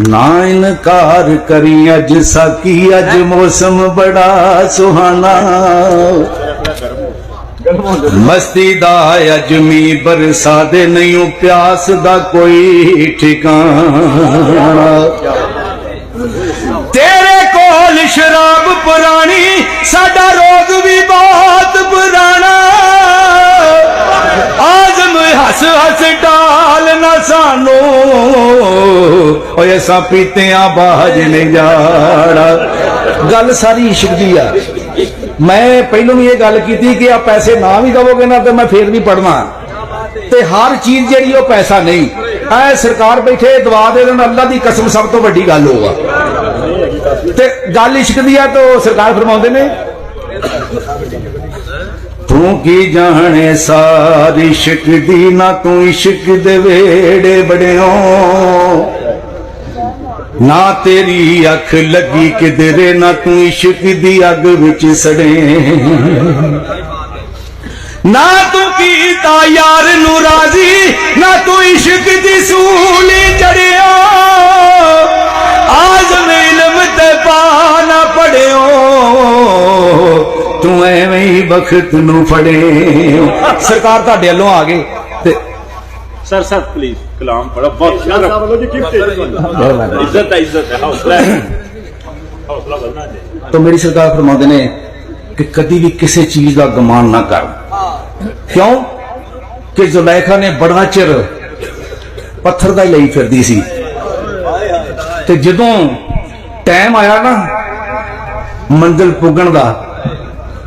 ना इनकार करी अज साकी अज मौसम बड़ा सुहाना मस्ती दा अज मी बरसा दे नहीं प्यास दा कोई ठिकाना तेरे कोल शराब पुरानी साडा रोग भी बहुत पुराना आजम हस हस डाल ना सानू ऐसा पीते बाज नहीं जाड़ा। गल सारी इश्क दी आ। मैं पहलों भी ये गल की कि आप पैसे ना भी दवोगे ना तो मैं फिर भी पढ़ना ते हर चीज जी पैसा नहीं ऐ सरकार बैठे दवा दे देन अल्लाह की कसम सब तो वड्डी गल होगा ते गल इश्क दी है तो सरकार फरमाउंदे ने तू की जाने सारी इश्क दी ना तू इश्क दे वेड़े बड़ियो ना तेरी अख लगी किधरे ना तू इश्क दी अग विच सड़े ना तू कीता यार नू राजी ना तू इश्क दी सूली चढ़ियो आज़म इल्म ते पा ना पढ़ियो तू एवें ही वक्त नू फड़े। सरकार तुहाडे अल्लों आ गए ते सर सर प्लीज कलाम बड़ा बहुत इज्जत है हौसला बनना चाहिए। तो मेरी सरकार फरमाते ने कि कभी भी किसी चीज का गुमान ना कर। क्यों कि जुलैखा ने बड़ा चिर पत्थर का ही फिरदी सी ते जदों टाइम आया ना मंजिल पुगण का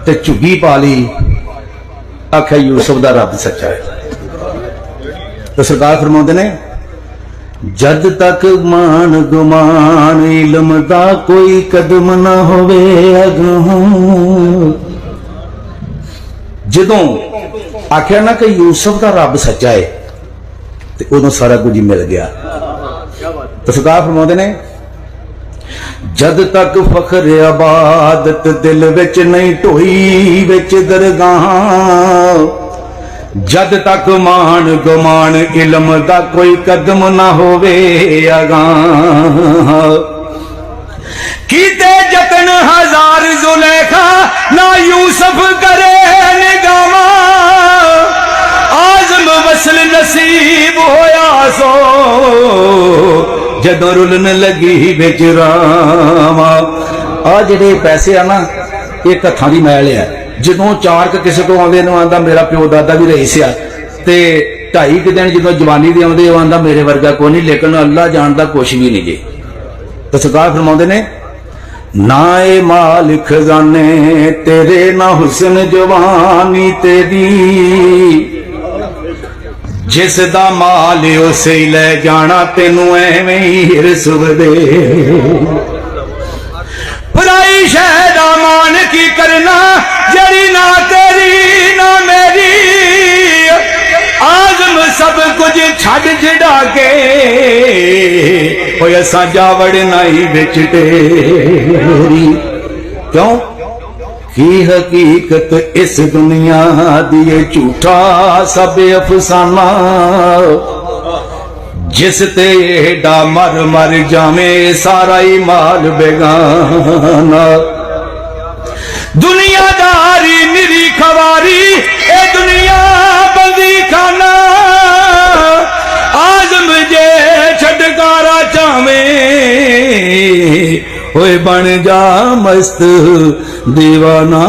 ते झुग्गी पा ली आख्या यूसुफ दा रब सच्चा है। तो सरकार फरमाते ने जद तक मान गुमान इल्म दा कोई कदम ना होवे अगों जदों आख्या ना कि यूसुफ का रब सच्चा है तो उदों सारा कुछ ही मिल गया। तो सरकार फरमाते ने जद तक फखर इबादत दिल विच नहीं ढोई विच दरगाह जद तक मान गुमान इल्म दा कोई कदम ना होवे अगां कीते जतन हजार जुलेखा ना यूसुफ करे निगामा आज़म वसल नसीब होया सो जदों रुलन लगी विच रामा। आ जिहड़े पैसे आ ना एक हत्थां दी मैल है जदों चार किसी को आंदे नूं आंदा मेरा प्यो दादा भी रईस आ ते 2.5 दिन जदों जवानी दे आंदे आंदा मेरे वर्गा कोई नहीं लेकिन अल्लाह जानदा कुछ भी नहीं जी। तो सरकार फरमाउंदे ने ना ए माल खजाने तेरे ना हुस्न जवानी तेरी जिस दा माल उसे ही ले जाना तेनू एवें ही हिरस वदे पराई शह दा मान की करना जड़ी ना तेरी ना मेरी आज़म सब कुछ छड़ छड़ा के असा जावड़ नाई बिच तेरी। क्यों की हकीकत इस दुनिया दी झूठा सब अफसाना जिस ते एडा मर मर जावे सारा ही माल बेगाना दुनियादारी निरी खवारी ए दुनिया बंदी खाना आज़म जे छटकारा चावे होए बन जा मस्त दीवाना।